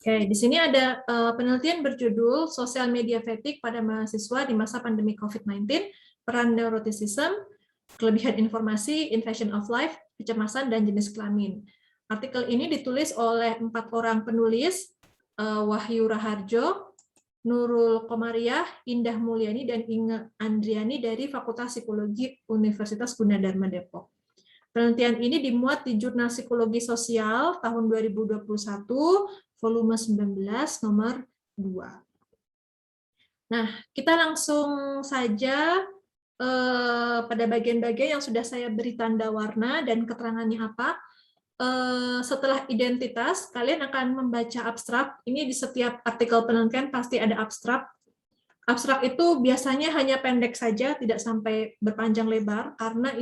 Oke, di sini ada penelitian berjudul Social Media Fatigue pada mahasiswa di masa pandemi COVID-19, peran neuroticism, kelebihan informasi, invasion of life, kecemasan, dan jenis kelamin. Artikel ini ditulis oleh 4 orang penulis, Wahyu Raharjo, Nurul Komariah, Indah Mulyani, dan Inge Andriani dari Fakultas Psikologi Universitas Gunadarma Depok. Penelitian ini dimuat di Jurnal Psikologi Sosial tahun 2021, volume 19, nomor 2. Nah, kita langsung saja pada bagian-bagian yang sudah saya beri tanda warna dan keterangannya apa. Setelah identitas, kalian akan membaca abstrak. Ini di setiap artikel penelitian pasti ada abstrak. Abstrak itu biasanya hanya pendek saja, tidak sampai berpanjang lebar, karena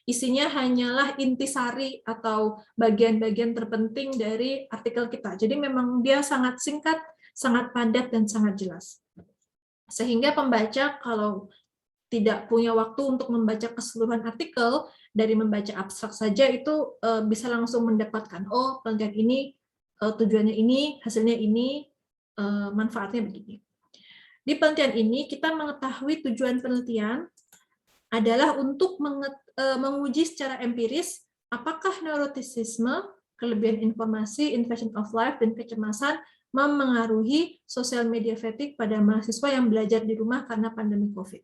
isinya hanyalah intisari atau bagian-bagian terpenting dari artikel kita. Jadi memang dia sangat singkat, sangat padat, dan sangat jelas. Sehingga pembaca kalau tidak punya waktu untuk membaca keseluruhan artikel, dari membaca abstrak saja itu bisa langsung mendapatkan, oh penelitian ini tujuannya ini, hasilnya ini, manfaatnya begini. Di penelitian ini, kita mengetahui tujuan penelitian adalah untuk menguji secara empiris apakah neuroticisme, kelebihan informasi, invasion of life, dan kecemasan memengaruhi social media fatigue pada mahasiswa yang belajar di rumah karena pandemi COVID.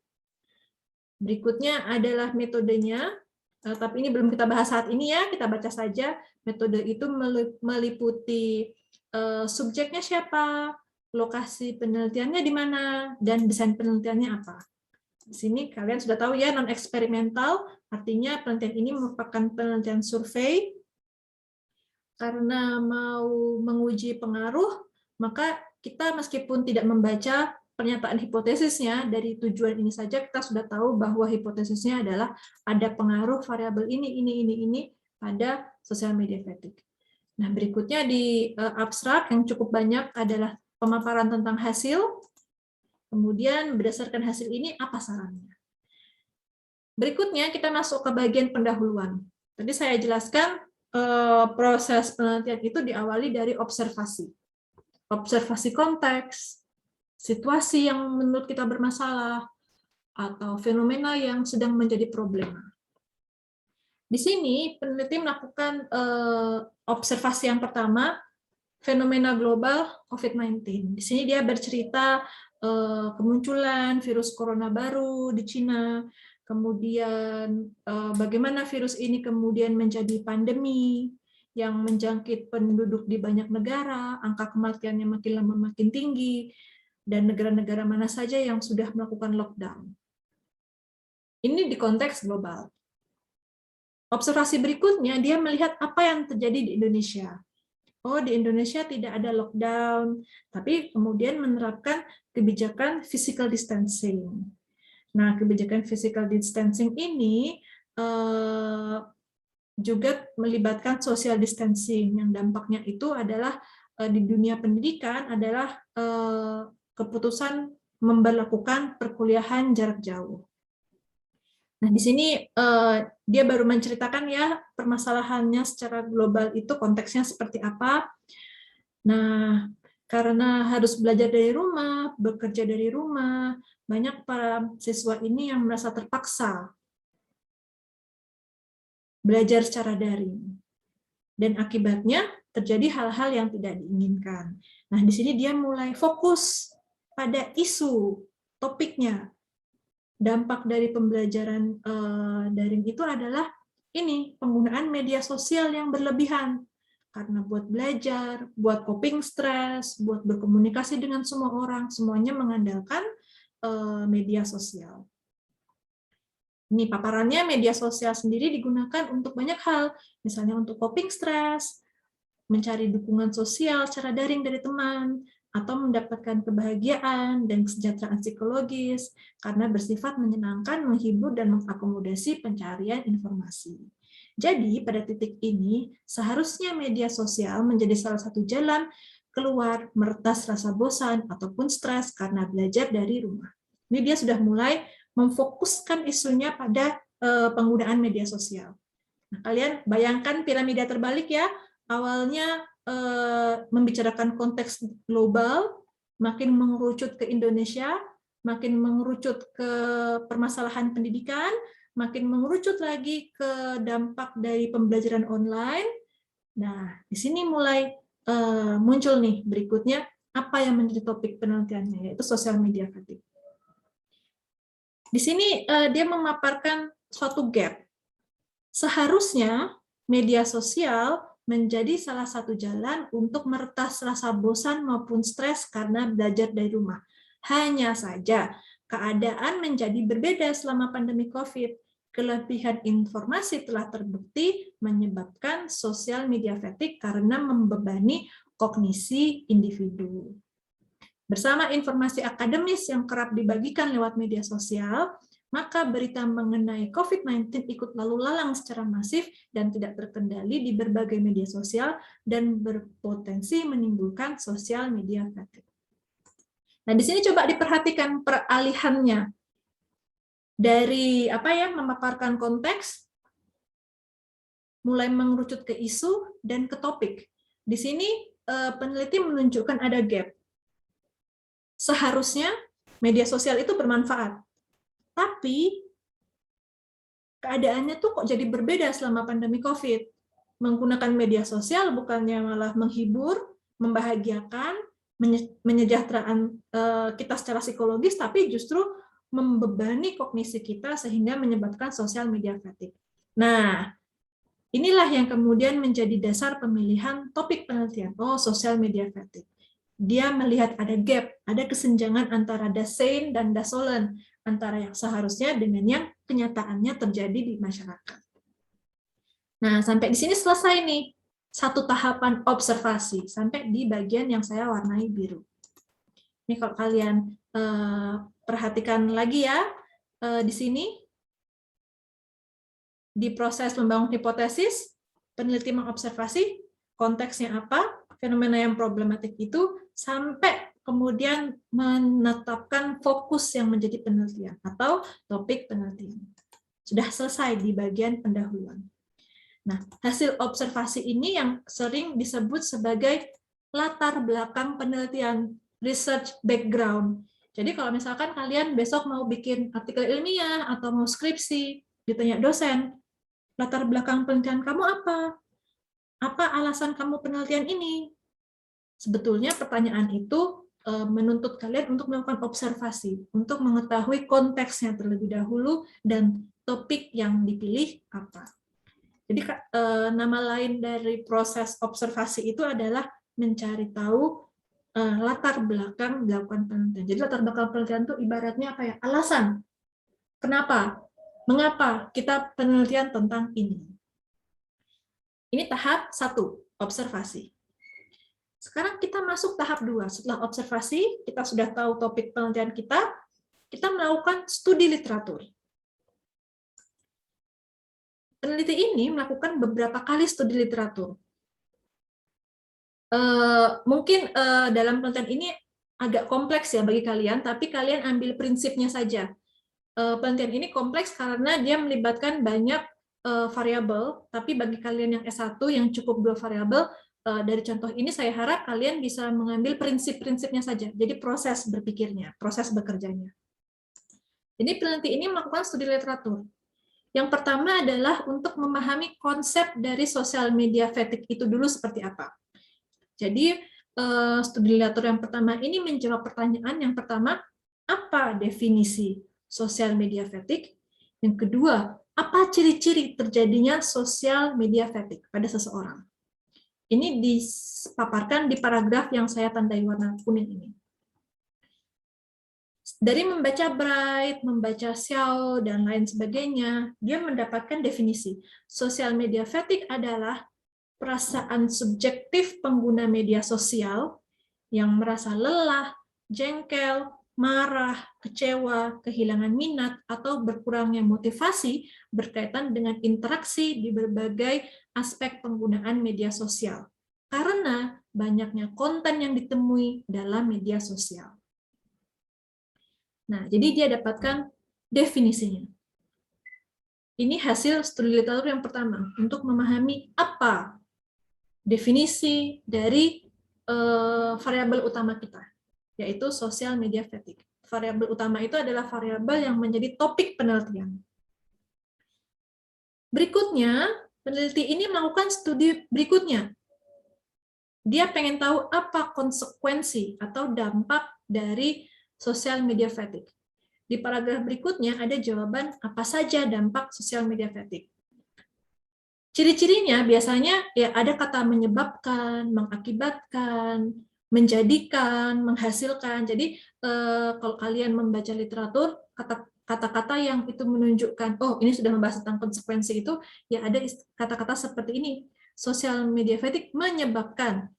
Berikutnya adalah metodenya, tapi ini belum kita bahas saat ini ya, kita baca saja. Metode itu meliputi subjeknya siapa, lokasi penelitiannya di mana, dan desain penelitiannya apa. Di sini kalian sudah tahu ya, non-eksperimental, artinya penelitian ini merupakan penelitian survei. Karena mau menguji pengaruh, maka kita meskipun tidak membaca pernyataan hipotesisnya, dari tujuan ini saja kita sudah tahu bahwa hipotesisnya adalah ada pengaruh variabel ini pada social media fatigue. Nah, berikutnya di abstrak yang cukup banyak adalah pemaparan tentang hasil, kemudian berdasarkan hasil ini apa sarannya. Berikutnya kita masuk ke bagian pendahuluan. Tadi saya jelaskan proses penelitian itu diawali dari observasi. Observasi konteks, situasi yang menurut kita bermasalah, atau fenomena yang sedang menjadi problema. Di sini peneliti melakukan observasi yang pertama, fenomena global COVID-19. Di sini dia bercerita kemunculan virus corona baru di Cina, kemudian bagaimana virus ini kemudian menjadi pandemi yang menjangkit penduduk di banyak negara, angka kematiannya makin lama makin tinggi, dan negara-negara mana saja yang sudah melakukan lockdown. Ini di konteks global. Observasi berikutnya, dia melihat apa yang terjadi di Indonesia. Oh, di Indonesia tidak ada lockdown, tapi kemudian menerapkan kebijakan physical distancing. Nah, kebijakan physical distancing ini juga melibatkan social distancing, yang dampaknya itu adalah di dunia pendidikan adalah keputusan memberlakukan perkuliahan jarak jauh. Nah, di sini dia baru menceritakan ya permasalahannya secara global itu konteksnya seperti apa. Nah, karena harus belajar dari rumah, bekerja dari rumah, banyak para siswa ini yang merasa terpaksa belajar secara daring. Dan akibatnya terjadi hal-hal yang tidak diinginkan. Nah, di sini dia mulai fokus pada isu topiknya. Dampak dari pembelajaran daring itu adalah ini, penggunaan media sosial yang berlebihan. Karena buat belajar, buat coping stres, buat berkomunikasi dengan semua orang, semuanya mengandalkan media sosial. Ini paparannya, media sosial sendiri digunakan untuk banyak hal, misalnya untuk coping stres, mencari dukungan sosial secara daring dari teman, atau mendapatkan kebahagiaan dan kesejahteraan psikologis karena bersifat menyenangkan, menghibur, dan mengakomodasi pencarian informasi. Jadi, pada titik ini, seharusnya media sosial menjadi salah satu jalan keluar meretas rasa bosan ataupun stres karena belajar dari rumah. Ini dia sudah mulai memfokuskan isunya pada penggunaan media sosial. Nah, kalian bayangkan piramida terbalik ya, awalnya membicarakan konteks global, makin mengerucut ke Indonesia, makin mengerucut ke permasalahan pendidikan, makin mengerucut lagi ke dampak dari pembelajaran online. Nah, di sini mulai muncul nih berikutnya apa yang menjadi topik penelitiannya, yaitu sosial media fatigue. Di sini dia memaparkan suatu gap. Seharusnya media sosial menjadi salah satu jalan untuk meretas rasa bosan maupun stres karena belajar dari rumah. Hanya saja, keadaan menjadi berbeda selama pandemi COVID. Kelebihan informasi telah terbukti menyebabkan sosial media fatigue karena membebani kognisi individu. Bersama informasi akademis yang kerap dibagikan lewat media sosial, maka berita mengenai COVID-19 ikut lalu lalang secara masif dan tidak terkendali di berbagai media sosial dan berpotensi menimbulkan sosial media fatigue. Nah, di sini coba diperhatikan peralihannya dari memaparkan konteks, mulai mengerucut ke isu dan ke topik. Di sini peneliti menunjukkan ada gap. Seharusnya media sosial itu bermanfaat. Tapi keadaannya tuh kok jadi berbeda selama pandemi COVID. Menggunakan media sosial bukannya malah menghibur, membahagiakan, menyejahterakan kita secara psikologis, tapi justru membebani kognisi kita sehingga menyebabkan sosial media fatigue. Nah, inilah yang kemudian menjadi dasar pemilihan topik penelitian. Oh, sosial media fatigue. Dia melihat ada gap, ada kesenjangan antara das Sein dan das Sollen, antara yang seharusnya dengan yang kenyataannya terjadi di masyarakat. Nah, sampai di sini selesai nih, satu tahapan observasi, sampai di bagian yang saya warnai biru. Ini kalau kalian perhatikan lagi ya, di sini, di proses membangun hipotesis, peneliti mengobservasi, konteksnya apa, fenomena yang problematik itu, sampai kemudian menetapkan fokus yang menjadi penelitian atau topik penelitian. Sudah selesai di bagian pendahuluan. Nah, hasil observasi ini yang sering disebut sebagai latar belakang penelitian, research background. Jadi kalau misalkan kalian besok mau bikin artikel ilmiah atau mau skripsi, ditanya dosen, latar belakang penelitian kamu apa? Apa alasan kamu penelitian ini? Sebetulnya pertanyaan itu menuntut kalian untuk melakukan observasi, untuk mengetahui konteksnya terlebih dahulu dan topik yang dipilih apa. Jadi nama lain dari proses observasi itu adalah mencari tahu latar belakang dilakukan penelitian. Jadi latar belakang penelitian itu ibaratnya apa ya? Alasan. Kenapa? Mengapa kita penelitian tentang ini? Ini tahap 1, observasi. Sekarang kita masuk tahap 2. Setelah observasi, kita sudah tahu topik penelitian kita melakukan studi literatur. Peneliti ini melakukan beberapa kali studi literatur. Mungkin dalam penelitian ini agak kompleks ya bagi kalian, tapi kalian ambil prinsipnya saja. Penelitian ini kompleks karena dia melibatkan banyak variabel, tapi bagi kalian yang S1 yang cukup 2 variabel, dari contoh ini saya harap kalian bisa mengambil prinsip-prinsipnya saja. Jadi proses berpikirnya, proses bekerjanya. Jadi peneliti ini melakukan studi literatur. Yang pertama adalah untuk memahami konsep dari sosial media fatigue itu dulu seperti apa. Jadi studi literatur yang pertama ini menjawab pertanyaan yang pertama, apa definisi sosial media fatigue? Yang kedua, apa ciri-ciri terjadinya sosial media fatigue pada seseorang? Ini dipaparkan di paragraf yang saya tandai warna kuning ini. Dari membaca Bright, membaca Xiao, dan lain sebagainya, dia mendapatkan definisi. Sosial media fatigue adalah perasaan subjektif pengguna media sosial yang merasa lelah, jengkel, marah, kecewa, kehilangan minat, atau berkurangnya motivasi berkaitan dengan interaksi di berbagai aspek penggunaan media sosial, karena banyaknya konten yang ditemui dalam media sosial. Nah, jadi dia dapatkan definisinya. Ini hasil studi literatur yang pertama, untuk memahami apa definisi dari variabel utama kita, yaitu social media fatigue. Variabel utama itu adalah variabel yang menjadi topik penelitian. Berikutnya, peneliti ini melakukan studi berikutnya. Dia pengen tahu apa konsekuensi atau dampak dari social media fatigue. Di paragraf berikutnya ada jawaban apa saja dampak social media fatigue. Ciri-cirinya biasanya ya ada kata menyebabkan, mengakibatkan, menjadikan, menghasilkan. Jadi kalau kalian membaca literatur, kata-kata yang itu menunjukkan, oh ini sudah membahas tentang konsekuensi itu, ya ada kata-kata seperti ini. Social media fatigue menyebabkan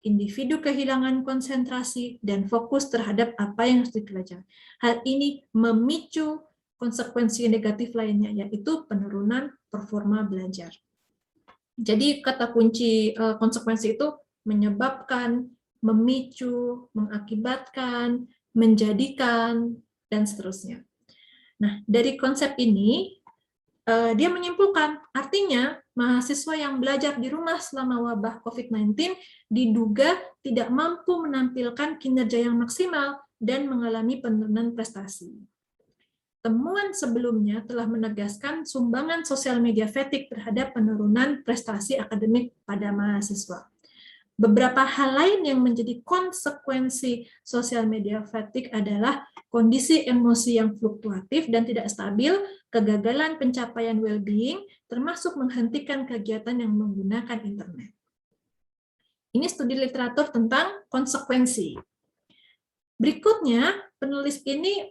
individu kehilangan konsentrasi dan fokus terhadap apa yang harus dipelajari. Hal ini memicu konsekuensi negatif lainnya, yaitu penurunan performa belajar. Jadi kata kunci konsekuensi itu menyebabkan, memicu, mengakibatkan, menjadikan, dan seterusnya. Nah, dari konsep ini, dia menyimpulkan, artinya mahasiswa yang belajar di rumah selama wabah COVID-19 diduga tidak mampu menampilkan kinerja yang maksimal dan mengalami penurunan prestasi. Temuan sebelumnya telah menegaskan sumbangan sosial media fatigue terhadap penurunan prestasi akademik pada mahasiswa. Beberapa hal lain yang menjadi konsekuensi sosial media fatigue adalah kondisi emosi yang fluktuatif dan tidak stabil, kegagalan pencapaian well-being, termasuk menghentikan kegiatan yang menggunakan internet. Ini studi literatur tentang konsekuensi. Berikutnya, penulis ini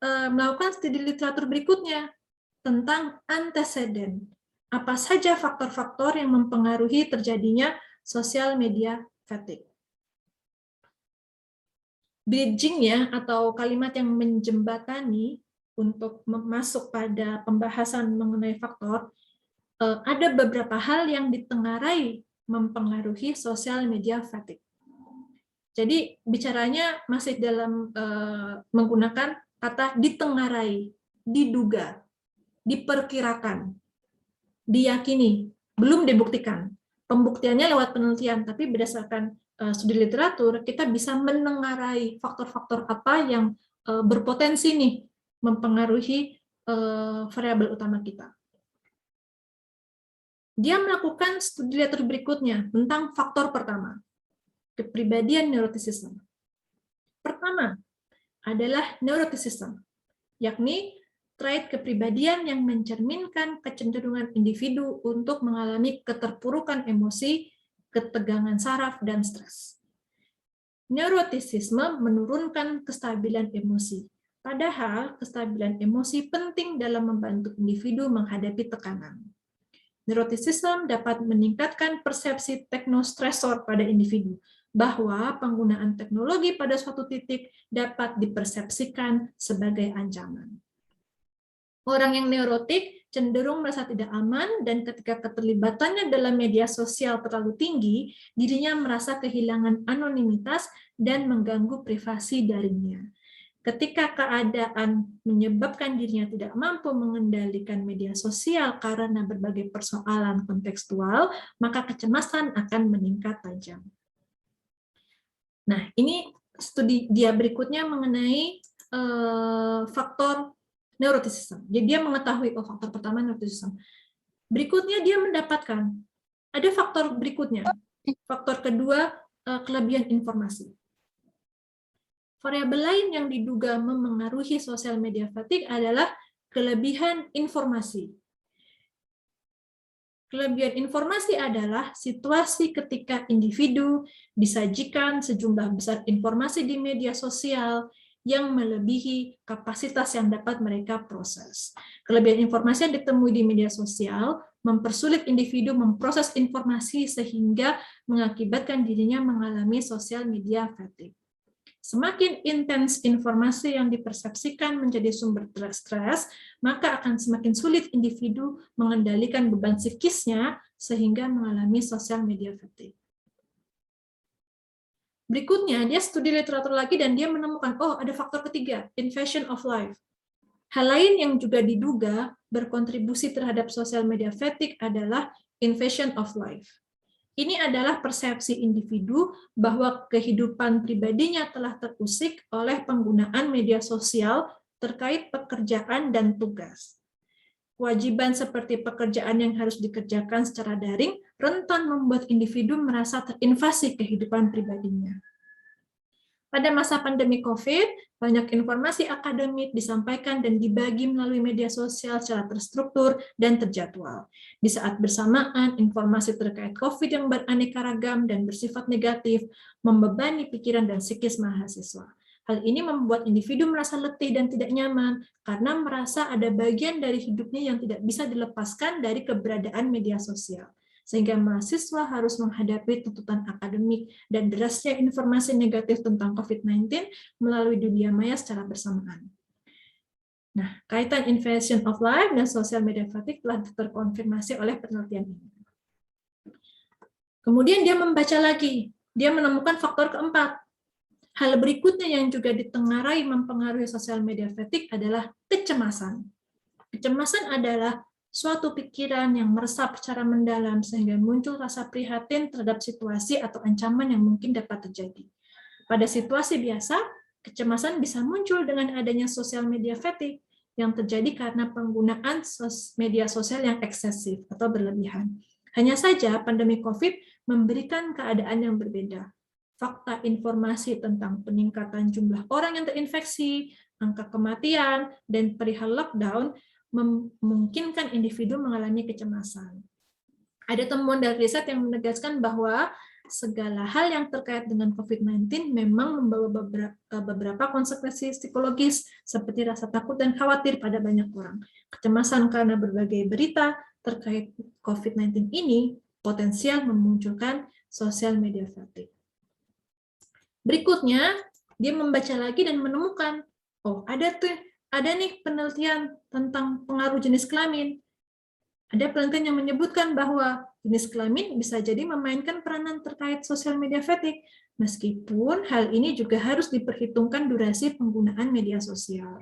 melakukan studi literatur berikutnya tentang anteseden. Apa saja faktor-faktor yang mempengaruhi terjadinya sosial media fatigue. Bridging ya, atau kalimat yang menjembatani untuk masuk pada pembahasan mengenai faktor, ada beberapa hal yang ditengarai mempengaruhi sosial media fatigue. Jadi bicaranya masih dalam menggunakan kata ditengarai, diduga, diperkirakan, diyakini, belum dibuktikan. Pembuktiannya lewat penelitian, tapi berdasarkan studi literatur, kita bisa menengarai faktor-faktor apa yang berpotensi nih mempengaruhi variabel utama kita. Dia melakukan studi literatur berikutnya tentang faktor pertama, kepribadian neuroticism. Pertama adalah neuroticism, yakni trait kepribadian yang mencerminkan kecenderungan individu untuk mengalami keterpurukan emosi, ketegangan saraf, dan stres. Neuroticisme menurunkan kestabilan emosi, padahal kestabilan emosi penting dalam membantu individu menghadapi tekanan. Neuroticism dapat meningkatkan persepsi teknostresor pada individu, bahwa penggunaan teknologi pada suatu titik dapat dipersepsikan sebagai ancaman. Orang yang neurotik cenderung merasa tidak aman, dan ketika keterlibatannya dalam media sosial terlalu tinggi, dirinya merasa kehilangan anonimitas dan mengganggu privasi darinya. Ketika keadaan menyebabkan dirinya tidak mampu mengendalikan media sosial karena berbagai persoalan kontekstual, maka kecemasan akan meningkat tajam. Nah, ini studi dia berikutnya mengenai faktor neuroticism. Jadi dia mengetahui, oh faktor pertama neuroticism. Berikutnya dia mendapatkan, ada faktor berikutnya. Faktor kedua, kelebihan informasi. Variabel lain yang diduga memengaruhi sosial media fatigue adalah kelebihan informasi. Kelebihan informasi adalah situasi ketika individu disajikan sejumlah besar informasi di media sosial yang melebihi kapasitas yang dapat mereka proses. Kelebihan informasi yang ditemui di media sosial mempersulit individu memproses informasi sehingga mengakibatkan dirinya mengalami sosial media fatigue. Semakin intens informasi yang dipersepsikan menjadi sumber stres, maka akan semakin sulit individu mengendalikan beban psikisnya sehingga mengalami sosial media fatigue. Berikutnya, dia studi literatur lagi dan dia menemukan, oh ada faktor ketiga, invasion of life. Hal lain yang juga diduga berkontribusi terhadap sosial media fatigue adalah invasion of life. Ini adalah persepsi individu bahwa kehidupan pribadinya telah terusik oleh penggunaan media sosial terkait pekerjaan dan tugas. Kewajiban seperti pekerjaan yang harus dikerjakan secara daring rentan membuat individu merasa terinvasi kehidupan pribadinya. Pada masa pandemi COVID, banyak informasi akademik disampaikan dan dibagi melalui media sosial secara terstruktur dan terjadwal. Di saat bersamaan, informasi terkait COVID yang beraneka ragam dan bersifat negatif membebani pikiran dan psikis mahasiswa. Hal ini membuat individu merasa letih dan tidak nyaman karena merasa ada bagian dari hidupnya yang tidak bisa dilepaskan dari keberadaan media sosial. Sehingga mahasiswa harus menghadapi tuntutan akademik dan derasnya informasi negatif tentang COVID-19 melalui dunia maya secara bersamaan. Nah, kaitan invasion of life dan social media fatigue telah terkonfirmasi oleh penelitian ini. Kemudian dia membaca lagi, dia menemukan faktor keempat. Hal berikutnya yang juga ditengarai mempengaruhi social media fatigue adalah kecemasan. Kecemasan adalah suatu pikiran yang meresap secara mendalam sehingga muncul rasa prihatin terhadap situasi atau ancaman yang mungkin dapat terjadi. Pada situasi biasa, kecemasan bisa muncul dengan adanya social media fatigue yang terjadi karena penggunaan media sosial yang eksesif atau berlebihan. Hanya saja pandemi COVID memberikan keadaan yang berbeda. Fakta informasi tentang peningkatan jumlah orang yang terinfeksi, angka kematian, dan perihal lockdown memungkinkan individu mengalami kecemasan. Ada temuan dari riset yang menegaskan bahwa segala hal yang terkait dengan COVID-19 memang membawa beberapa konsekuensi psikologis seperti rasa takut dan khawatir pada banyak orang. Kecemasan karena berbagai berita terkait COVID-19 ini potensial memunculkan social media fatigue. Berikutnya, dia membaca lagi dan menemukan, oh ada nih penelitian tentang pengaruh jenis kelamin. Ada penelitian yang menyebutkan bahwa jenis kelamin bisa jadi memainkan peranan terkait social media fatigue, meskipun hal ini juga harus diperhitungkan durasi penggunaan media sosial.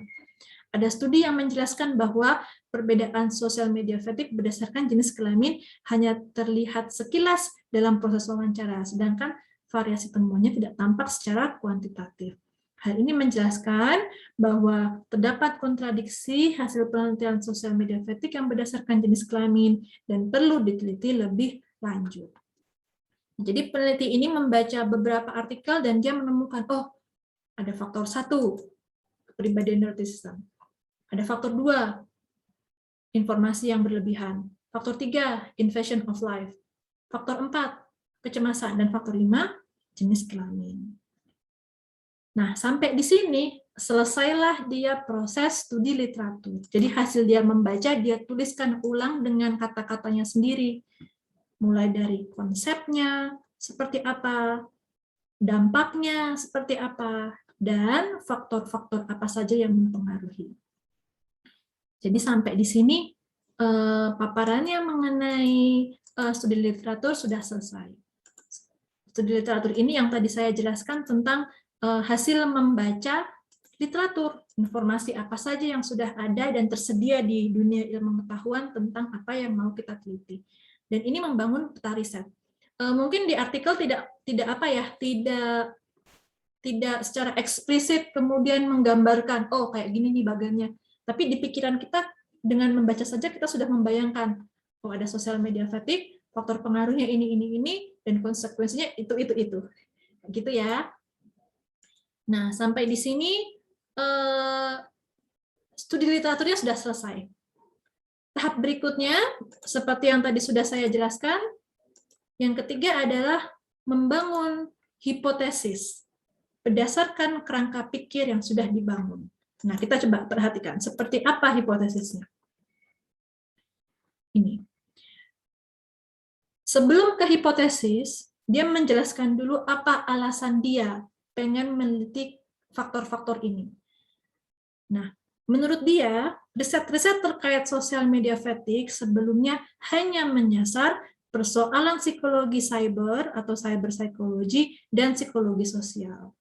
Ada studi yang menjelaskan bahwa perbedaan social media fatigue berdasarkan jenis kelamin hanya terlihat sekilas dalam proses wawancara, sedangkan variasi temuannya tidak tampak secara kuantitatif. Hal ini menjelaskan bahwa terdapat kontradiksi hasil penelitian social media fatigue yang berdasarkan jenis kelamin dan perlu diteliti lebih lanjut. Jadi peneliti ini membaca beberapa artikel dan dia menemukan, oh ada faktor 1, kepribadian neuroticism. Ada faktor 2, informasi yang berlebihan. Faktor 3, invasion of life. Faktor 4, kecemasan. Dan faktor 5, jenis kelamin. Nah, sampai di sini selesailah dia proses studi literatur. Jadi hasil dia membaca, dia tuliskan ulang dengan kata-katanya sendiri. Mulai dari konsepnya, seperti apa, dampaknya seperti apa, dan faktor-faktor apa saja yang mempengaruhi. Jadi sampai di sini paparannya mengenai studi literatur sudah selesai. Studi literatur ini yang tadi saya jelaskan tentang hasil membaca literatur, informasi apa saja yang sudah ada dan tersedia di dunia ilmu pengetahuan tentang apa yang mau kita teliti. Dan ini membangun peta riset. Mungkin di artikel tidak secara eksplisit kemudian menggambarkan, oh kayak gini nih bagannya. Tapi di pikiran kita dengan membaca saja kita sudah membayangkan, oh ada social media fatigue, faktor pengaruhnya ini, dan konsekuensinya itu. Gitu ya. Nah, sampai di sini studi literaturnya sudah selesai. Tahap berikutnya, seperti yang tadi sudah saya jelaskan, yang ketiga adalah membangun hipotesis berdasarkan kerangka pikir yang sudah dibangun. Nah, kita coba perhatikan, seperti apa hipotesisnya. Ini. Sebelum ke hipotesis, dia menjelaskan dulu apa alasan dia pengen meneliti faktor-faktor ini. Nah, menurut dia, riset-riset terkait social media fatigue sebelumnya hanya menyasar persoalan psikologi cyber atau cyber psychology dan psikologi sosial.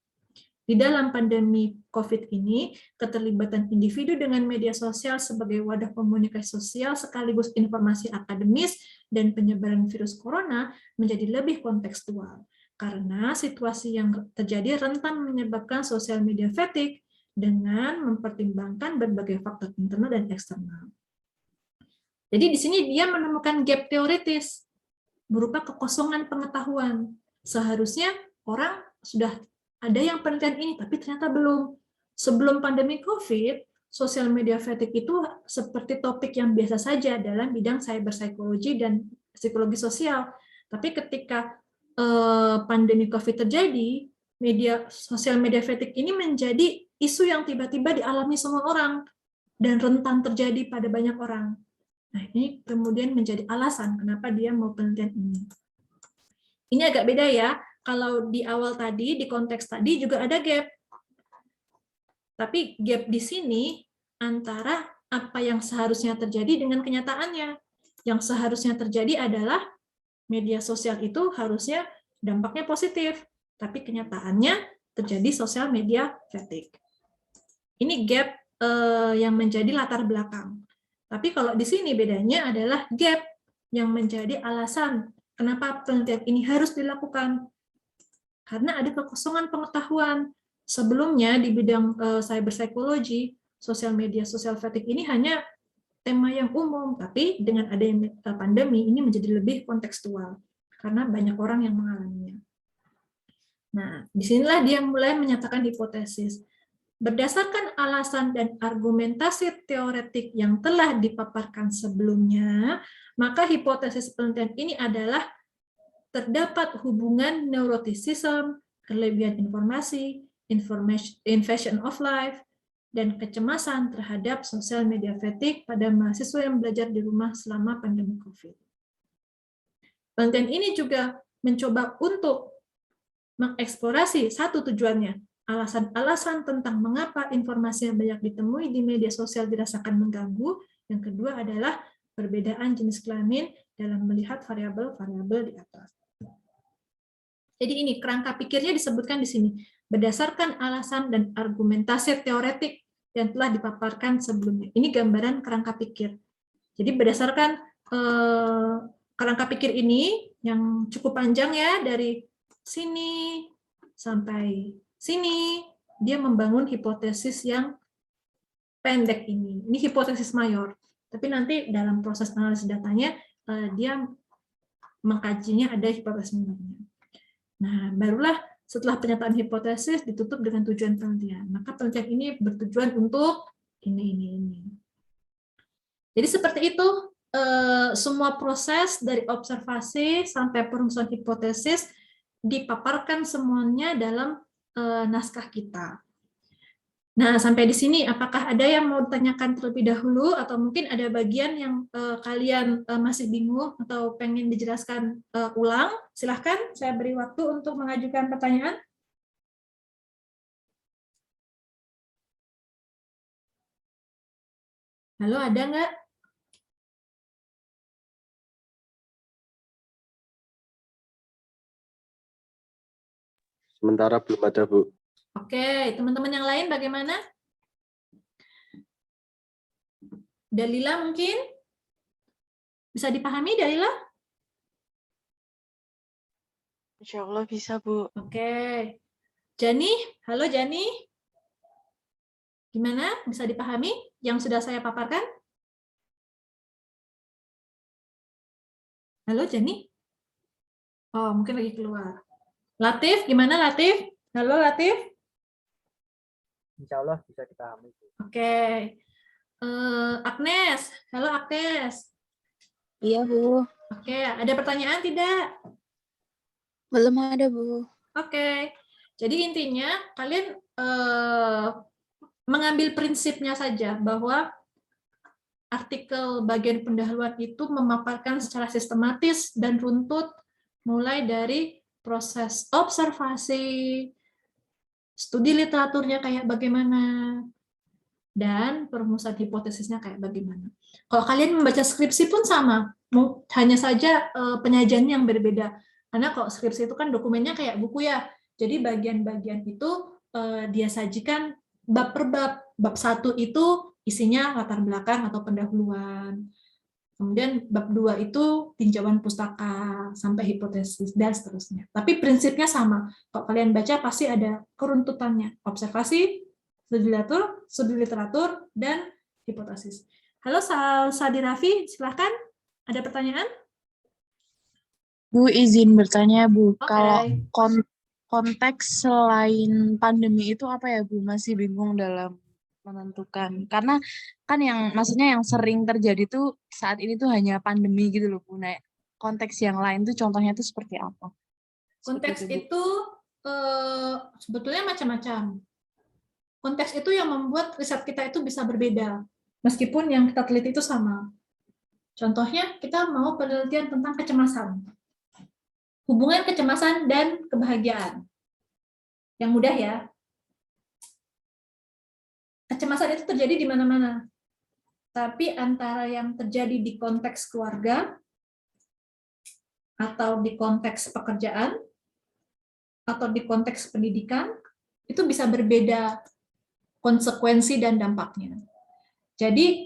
Di dalam pandemi COVID ini, keterlibatan individu dengan media sosial sebagai wadah komunikasi sosial sekaligus informasi akademis dan penyebaran virus corona menjadi lebih kontekstual. Karena situasi yang terjadi rentan menyebabkan sosial media fatigue dengan mempertimbangkan berbagai faktor internal dan eksternal. Jadi di sini dia menemukan gap teoritis berupa kekosongan pengetahuan. Seharusnya orang sudah ada yang penelitian ini, tapi ternyata belum. Sebelum pandemi COVID, sosial media fatigue itu seperti topik yang biasa saja dalam bidang cyber psychology dan psikologi sosial. Tapi ketika pandemi COVID terjadi, sosial media fatigue ini menjadi isu yang tiba-tiba dialami semua orang dan rentan terjadi pada banyak orang. Nah, ini kemudian menjadi alasan kenapa dia mau penelitian ini. Ini agak beda ya. Kalau di awal tadi, di konteks tadi juga ada gap. Tapi gap di sini antara apa yang seharusnya terjadi dengan kenyataannya. Yang seharusnya terjadi adalah media sosial itu harusnya dampaknya positif. Tapi kenyataannya terjadi sosial media fatigue. Ini gap yang menjadi latar belakang. Tapi kalau di sini bedanya adalah gap yang menjadi alasan kenapa penelitian ini harus dilakukan. Karena ada kekosongan pengetahuan. Sebelumnya di bidang cyber psychology, sosial media social fatigue ini hanya tema yang umum, tapi dengan adanya pandemi ini menjadi lebih kontekstual karena banyak orang yang mengalaminya. Nah, disinilah dia mulai menyatakan hipotesis. Berdasarkan alasan dan argumentasi teoretik yang telah dipaparkan sebelumnya, maka hipotesis penelitian ini adalah terdapat hubungan neuroticism, kelebihan informasi, invasion of life, dan kecemasan terhadap sosial media fatigue pada mahasiswa yang belajar di rumah selama pandemi COVID. Penelitian ini juga mencoba untuk mengeksplorasi satu tujuannya, alasan-alasan tentang mengapa informasi yang banyak ditemui di media sosial dirasakan mengganggu. Yang kedua adalah perbedaan jenis kelamin dalam melihat variabel-variabel di atas. Jadi ini kerangka pikirnya disebutkan di sini, berdasarkan alasan dan argumentasi teoretik yang telah dipaparkan sebelumnya. Ini gambaran kerangka pikir. Jadi berdasarkan kerangka pikir ini yang cukup panjang ya, dari sini sampai sini, dia membangun hipotesis yang pendek ini. Ini hipotesis mayor. Tapi nanti dalam proses analisis datanya, dia mengkajinya ada hipotesis minornya. Nah, barulah setelah pernyataan hipotesis ditutup dengan tujuan penelitian. Maka penelitian ini bertujuan untuk ini. Jadi seperti itu, semua proses dari observasi sampai perumusan hipotesis dipaparkan semuanya dalam naskah kita. Nah, sampai di sini, apakah ada yang mau ditanyakan terlebih dahulu, atau mungkin ada bagian yang kalian masih bingung atau pengen dijelaskan ulang? Silahkan, saya beri waktu untuk mengajukan pertanyaan. Halo, ada nggak? Sementara belum ada, Bu. Oke, teman-teman yang lain bagaimana? Dalila mungkin? Bisa dipahami, Dalila? Insya Allah bisa, Bu. Oke. Jani, halo Jani. Gimana? Bisa dipahami yang sudah saya paparkan? Halo Jani? Oh, mungkin lagi keluar. Latif, gimana Latif? Halo Latif? Insya Allah bisa dipahami. Oke. Agnes, halo Agnes. Iya, Bu. Oke, ada pertanyaan tidak? Belum ada, Bu. Oke. Jadi intinya kalian mengambil prinsipnya saja bahwa artikel bagian pendahuluan itu memaparkan secara sistematis dan runtut mulai dari proses observasi, studi literaturnya kayak bagaimana, dan perumusan hipotesisnya kayak bagaimana. Kalau kalian membaca skripsi pun sama, hanya saja penyajiannya yang berbeda. Karena kalau skripsi itu kan dokumennya kayak buku ya, jadi bagian-bagian itu dia sajikan bab per bab. Bab 1 itu isinya latar belakang atau pendahuluan. Kemudian bab 2 itu tinjauan pustaka sampai hipotesis dan seterusnya. Tapi prinsipnya sama. Kalau kalian baca pasti ada keruntutannya. Observasi, studi literatur, dan hipotesis. Halo Sadi Raffi, silahkan. Ada pertanyaan? Bu, izin bertanya, Bu. Oke. Kalau konteks selain pandemi itu apa ya, Bu? Masih bingung dalam menentukan. Karena kan maksudnya yang sering terjadi tuh saat ini tuh hanya pandemi gitu loh, Bu. Nah, konteks yang lain tuh contohnya tuh seperti apa? Konteks Seperti Bu. itu sebetulnya macam-macam. Konteks itu yang membuat riset kita itu bisa berbeda, meskipun yang kita teliti itu sama. Contohnya, kita mau penelitian tentang kecemasan. Hubungan kecemasan dan kebahagiaan. Yang mudah ya. Kecemasan itu terjadi di mana-mana. Tapi antara yang terjadi di konteks keluarga, atau di konteks pekerjaan, atau di konteks pendidikan, itu bisa berbeda konsekuensi dan dampaknya. Jadi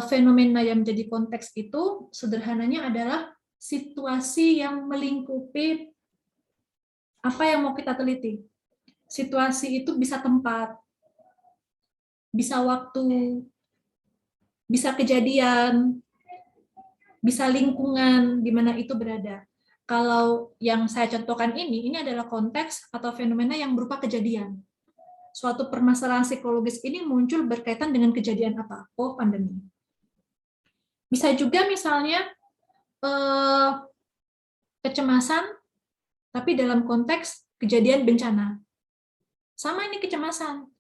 fenomena yang menjadi konteks itu sederhananya adalah situasi yang melingkupi apa yang mau kita teliti. Situasi itu bisa tempat, bisa waktu, bisa kejadian, bisa lingkungan di mana itu berada. Kalau yang saya contohkan ini adalah konteks atau fenomena yang berupa kejadian. Suatu permasalahan psikologis ini muncul berkaitan dengan kejadian apa? Oh, pandemi. Bisa juga misalnya kecemasan, tapi dalam konteks kejadian bencana. Sama ini kecemasan,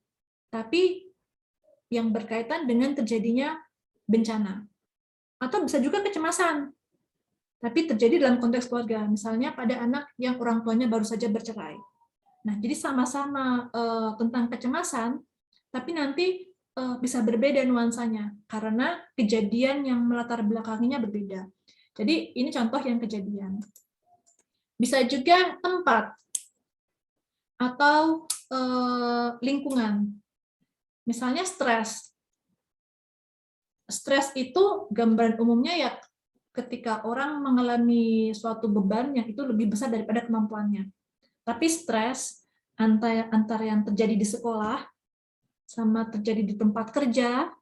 tapi yang berkaitan dengan terjadinya bencana. Atau bisa juga kecemasan, tapi terjadi dalam konteks keluarga. Misalnya pada anak yang orang tuanya baru saja bercerai. Nah, jadi sama-sama tentang kecemasan, tapi nanti bisa berbeda nuansanya, karena kejadian yang melatar belakanginya berbeda. Jadi ini contoh yang kejadian. Bisa juga tempat atau lingkungan. Misalnya stres. Stres itu gambaran umumnya ya ketika orang mengalami suatu beban yang itu lebih besar daripada kemampuannya. Tapi stres antara yang terjadi di sekolah, sama terjadi di tempat kerja,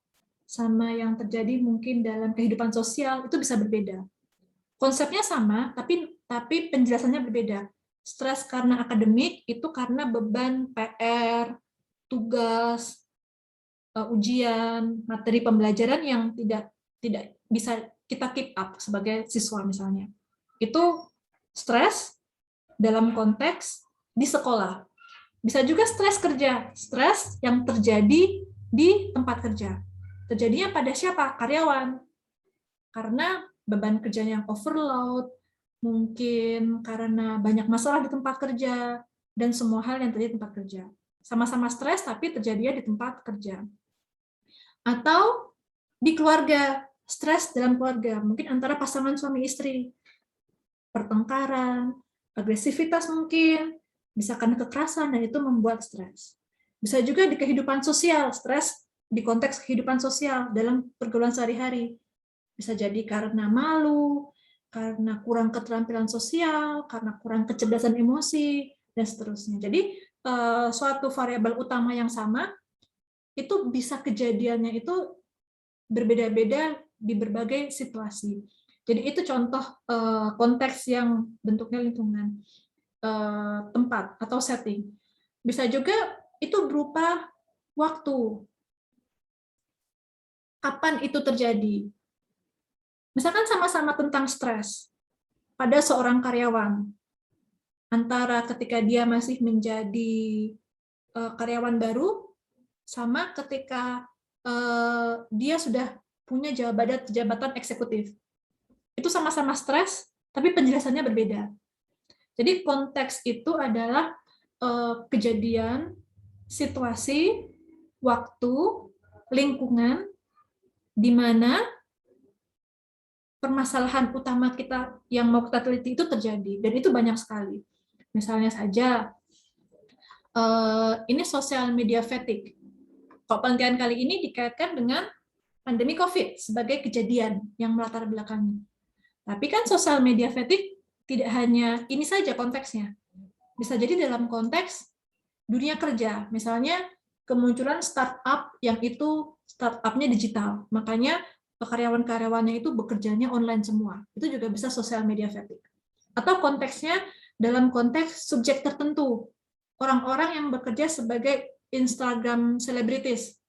sama yang terjadi mungkin dalam kehidupan sosial, itu bisa berbeda. Konsepnya sama, tapi penjelasannya berbeda. Stres karena akademik itu karena beban PR, tugas, ujian, materi pembelajaran yang tidak bisa kita keep up sebagai siswa misalnya. Itu stres dalam konteks di sekolah. Bisa juga stres kerja, stres yang terjadi di tempat kerja. Terjadinya pada siapa? Karyawan. Karena beban kerja yang overload, mungkin karena banyak masalah di tempat kerja, dan semua hal yang terjadi di tempat kerja. Sama-sama stres, tapi terjadinya di tempat kerja. Atau di keluarga, stres dalam keluarga, mungkin antara pasangan suami istri, pertengkaran, agresivitas mungkin, bisa karena kekerasan, dan itu membuat stres. Bisa juga di kehidupan sosial, stres di konteks kehidupan sosial dalam pergaulan sehari-hari. Bisa jadi karena malu, karena kurang keterampilan sosial, karena kurang kecerdasan emosi, dan seterusnya. Jadi, suatu variabel utama yang sama, itu bisa kejadiannya itu berbeda-beda di berbagai situasi. Jadi itu contoh konteks yang bentuknya lingkungan, tempat atau setting. Bisa juga itu berupa waktu. Kapan itu terjadi? Misalkan sama-sama tentang stres pada seorang karyawan, antara ketika dia masih menjadi karyawan baru, sama ketika dia sudah punya jabatan eksekutif. Itu sama-sama stres, tapi penjelasannya berbeda. Jadi konteks itu adalah kejadian, situasi, waktu, lingkungan, di mana permasalahan utama kita yang mau kita teliti itu terjadi, dan itu banyak sekali. Misalnya saja, ini social media fatigue. Kok penelitian kali ini dikaitkan dengan pandemi COVID sebagai kejadian yang melatar belakangi. Tapi kan social media fatigue tidak hanya ini saja konteksnya. Bisa jadi dalam konteks dunia kerja, misalnya kemunculan startup yang itu startupnya digital, makanya karyawan-karyawannya itu bekerjanya online semua. Itu juga bisa social media fatigue. Atau konteksnya dalam konteks subjek tertentu, orang-orang yang bekerja sebagai Instagram celebrities,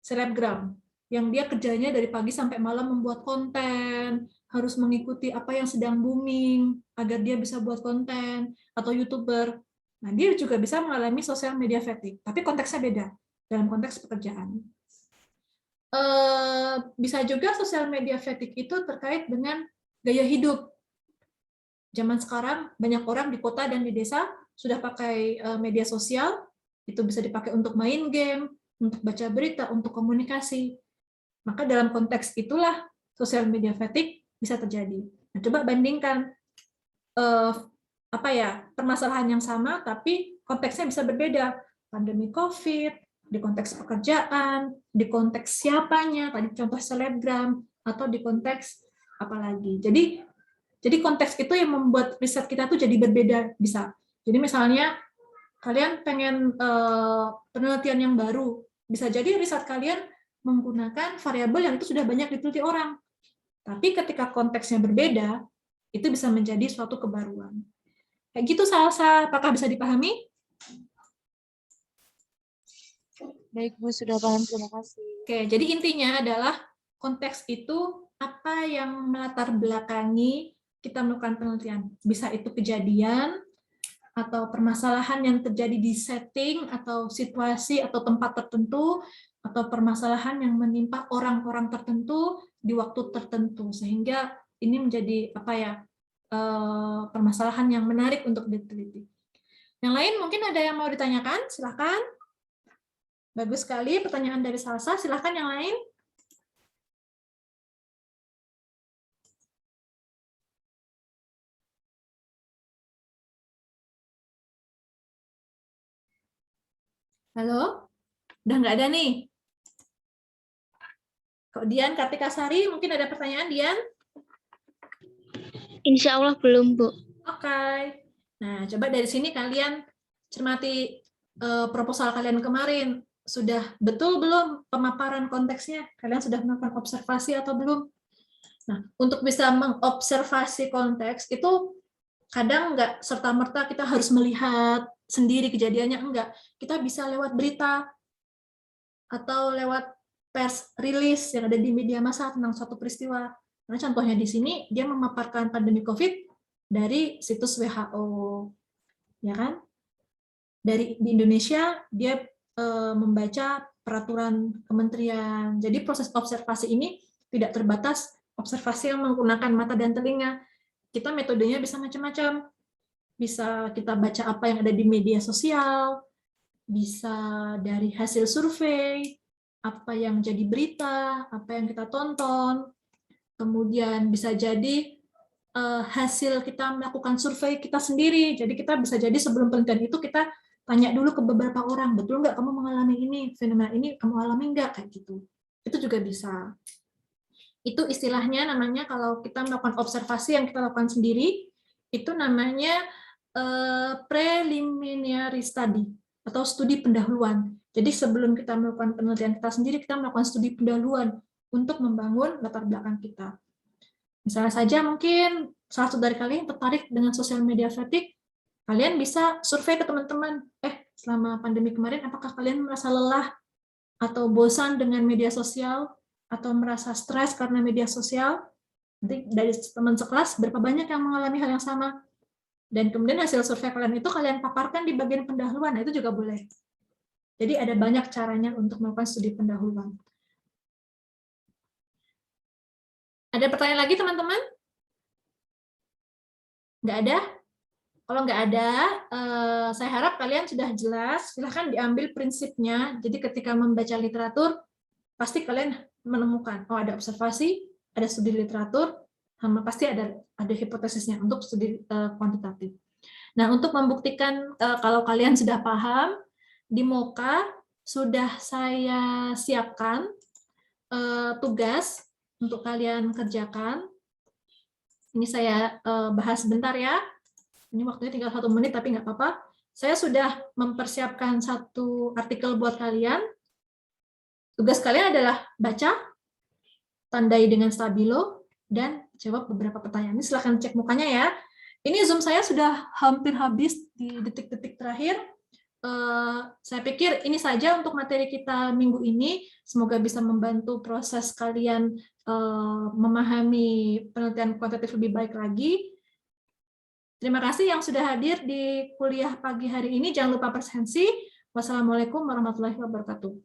selebgram, yang dia kerjanya dari pagi sampai malam membuat konten, harus mengikuti apa yang sedang booming agar dia bisa buat konten, atau YouTuber. Nah, dia juga bisa mengalami social media fatigue, tapi konteksnya beda dalam konteks pekerjaan. Bisa juga social media fatigue itu terkait dengan gaya hidup. Zaman sekarang banyak orang di kota dan di desa sudah pakai media sosial, itu bisa dipakai untuk main game, untuk baca berita, untuk komunikasi. Maka dalam konteks itulah social media fatigue bisa terjadi. Nah, coba bandingkan permasalahan yang sama tapi konteksnya bisa berbeda. Pandemi COVID, di konteks pekerjaan, di konteks siapanya, tadi contoh selebgram, atau di konteks apa lagi. Jadi konteks itu yang membuat riset kita tuh jadi berbeda bisa. Jadi misalnya kalian pengen penelitian yang baru, bisa jadi riset kalian menggunakan variabel yang itu sudah banyak diteliti orang. Tapi ketika konteksnya berbeda, itu bisa menjadi suatu kebaruan. Kayak gitu, Salsa, apakah bisa dipahami? Baik, Bu, sudah paham. Terima kasih. Oke, jadi intinya adalah konteks itu apa yang melatar belakangi kita melakukan penelitian. Bisa itu kejadian, atau permasalahan yang terjadi di setting, atau situasi, atau tempat tertentu, atau permasalahan yang menimpa orang-orang tertentu di waktu tertentu, sehingga ini menjadi permasalahan yang menarik untuk diteliti. Yang lain mungkin ada yang mau ditanyakan, silakan. Bagus sekali pertanyaan dari Salsa, silakan yang lain. Halo? Udah nggak ada nih? Kok Dian Kartika Sari, mungkin ada pertanyaan, Dian? Insya Allah belum, Bu. Oke. Nah, coba dari sini kalian cermati proposal kalian kemarin. Sudah betul belum pemaparan konteksnya? Kalian sudah melakukan observasi atau belum? Nah, untuk bisa mengobservasi konteks itu kadang nggak serta-merta kita harus melihat sendiri kejadiannya, enggak. Kita bisa lewat berita atau lewat pers rilis yang ada di media massa tentang suatu peristiwa. Karena contohnya di sini dia memaparkan pandemi COVID dari situs WHO, ya kan? Di Indonesia dia membaca peraturan kementerian. Jadi proses observasi ini tidak terbatas observasi yang menggunakan mata dan telinga. Kita metodenya bisa macam-macam. Bisa kita baca apa yang ada di media sosial, bisa dari hasil survei, apa yang jadi berita, apa yang kita tonton, kemudian bisa jadi hasil kita melakukan survei kita sendiri. Jadi kita bisa jadi sebelum penelitian itu kita tanya dulu ke beberapa orang, betul nggak kamu mengalami ini, fenomena ini kamu alami nggak, kayak gitu. Itu juga bisa. Itu istilahnya namanya kalau kita melakukan observasi yang kita lakukan sendiri, itu namanya preliminary study atau studi pendahuluan. Jadi sebelum kita melakukan penelitian kita sendiri, kita melakukan studi pendahuluan untuk membangun latar belakang kita. Misalnya saja mungkin salah satu dari kalian tertarik dengan social media fatigue, kalian bisa survei ke teman-teman, selama pandemi kemarin apakah kalian merasa lelah atau bosan dengan media sosial atau merasa stres karena media sosial? Nanti dari teman sekelas berapa banyak yang mengalami hal yang sama? Dan kemudian hasil survei kalian itu kalian paparkan di bagian pendahuluan, nah itu juga boleh. Jadi ada banyak caranya untuk melakukan studi pendahuluan. Ada pertanyaan lagi teman-teman? Nggak ada? Kalau nggak ada, saya harap kalian sudah jelas. Silahkan diambil prinsipnya. Jadi ketika membaca literatur, pasti kalian menemukan, ada observasi, ada studi literatur, sama pasti ada hipotesisnya untuk studi kuantitatif. Nah, untuk membuktikan kalau kalian sudah paham, di Moka sudah saya siapkan tugas untuk kalian kerjakan. Ini saya bahas sebentar ya. Ini waktunya tinggal 1 menit, tapi nggak apa-apa. Saya sudah mempersiapkan satu artikel buat kalian. Tugas kalian adalah baca, tandai dengan stabilo, dan jawab beberapa pertanyaan. Ini silahkan cek mukanya ya. Ini Zoom saya sudah hampir habis di detik-detik terakhir. Saya pikir ini saja untuk materi kita minggu ini. Semoga bisa membantu proses kalian memahami penelitian kuantitatif lebih baik lagi. Terima kasih yang sudah hadir di kuliah pagi hari ini. Jangan lupa presensi. Wassalamualaikum warahmatullahi wabarakatuh.